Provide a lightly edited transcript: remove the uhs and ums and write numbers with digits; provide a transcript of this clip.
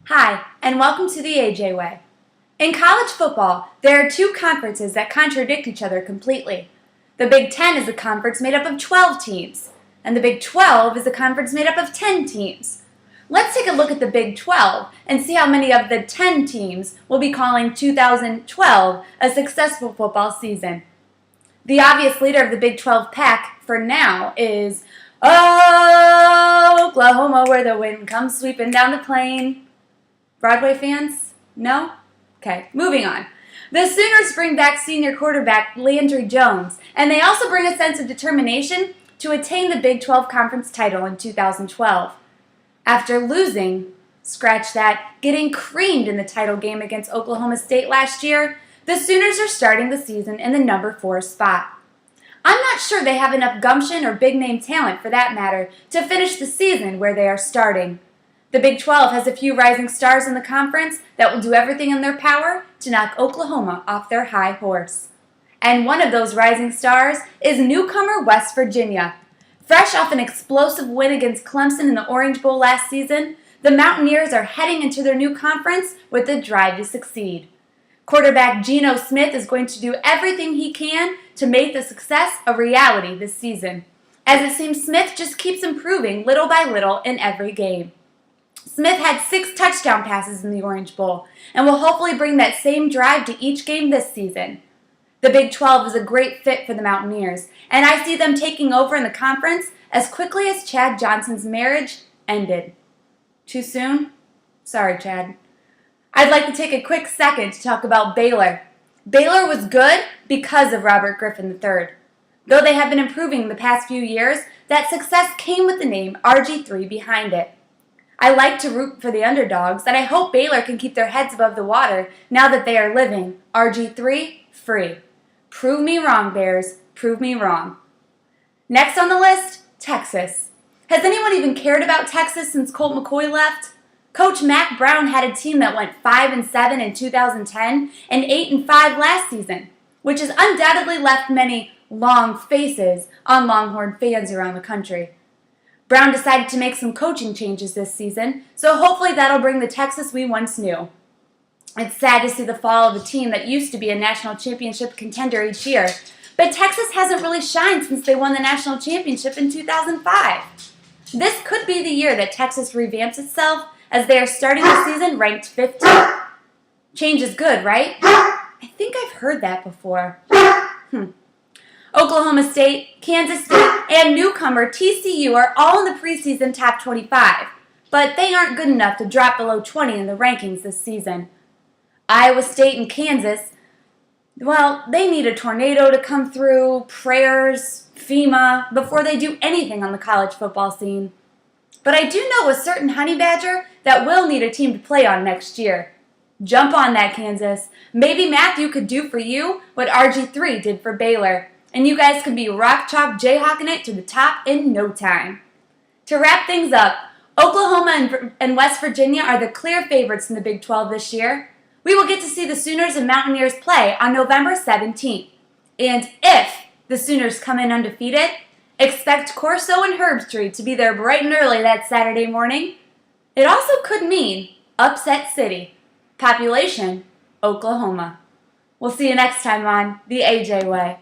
Hi, and welcome to the AJ Way. In college football, there are two conferences that contradict each other completely. The Big Ten is a conference made up of 12 teams, and the Big 12 is a conference made up of 10 teams. Let's take a look at the Big 12 and see how many of the 10 teams will be calling 2012 a successful football season. The obvious leader of the Big 12 pack for now is Oklahoma, where the wind comes sweeping down the plain. Broadway fans? No? Okay, moving on. The Sooners bring back senior quarterback Landry Jones, and they also bring a sense of determination to attain the Big 12 Conference title in 2012. After losing, scratch that, getting creamed in the title game against Oklahoma State last year, the Sooners are starting the season in the number 4 spot. I'm not sure they have enough gumption or big-name talent, for that matter, to finish the season where they are starting. The Big 12 has a few rising stars in the conference that will do everything in their power to knock Oklahoma off their high horse. And one of those rising stars is newcomer West Virginia. Fresh off an explosive win against Clemson in the Orange Bowl last season, the Mountaineers are heading into their new conference with a drive to succeed. Quarterback Geno Smith is going to do everything he can to make the success a reality this season, as it seems Smith just keeps improving little by little in every game. Smith had 6 touchdown passes in the Orange Bowl and will hopefully bring that same drive to each game this season. The Big 12 is a great fit for the Mountaineers, and I see them taking over in the conference as quickly as Chad Johnson's marriage ended. Too soon? Sorry, Chad. I'd like to take a quick second to talk about Baylor. Baylor was good because of Robert Griffin III. Though they have been improving the past few years, that success came with the name RG3 behind it. I like to root for the underdogs, and I hope Baylor can keep their heads above the water now that they are living RG3 free. Prove me wrong, Bears. Prove me wrong. Next on the list, Texas. Has anyone even cared about Texas since Colt McCoy left? Coach Mack Brown had a team that went 5-7 in 2010 and 8-5 last season, which has undoubtedly left many long faces on Longhorn fans around the country. Brown decided to make some coaching changes this season, so hopefully that'll bring the Texas we once knew. It's sad to see the fall of a team that used to be a national championship contender each year, but Texas hasn't really shined since they won the national championship in 2005. This could be the year that Texas revamps itself, as they are starting the season ranked 15th. Change is good, right? I think I've heard that before. Oklahoma State, Kansas State, and newcomer TCU are all in the preseason top 25, but they aren't good enough to drop below 20 in the rankings this season. Iowa State and Kansas, well, they need a tornado to come through, prayers, FEMA, before they do anything on the college football scene. But I do know a certain honey badger that will need a team to play on next year. Jump on that, Kansas. Maybe Matthew could do for you what RG3 did for Baylor, and you guys can be rock chalk jayhawking it to the top in no time. To wrap things up, Oklahoma and West Virginia are the clear favorites in the Big 12 this year. We will get to see the Sooners and Mountaineers play on November 17th. And if the Sooners come in undefeated, expect Corso and Herbstreit to be there bright and early that Saturday morning. It also could mean upset city. Population, Oklahoma. We'll see you next time on The AJ Way.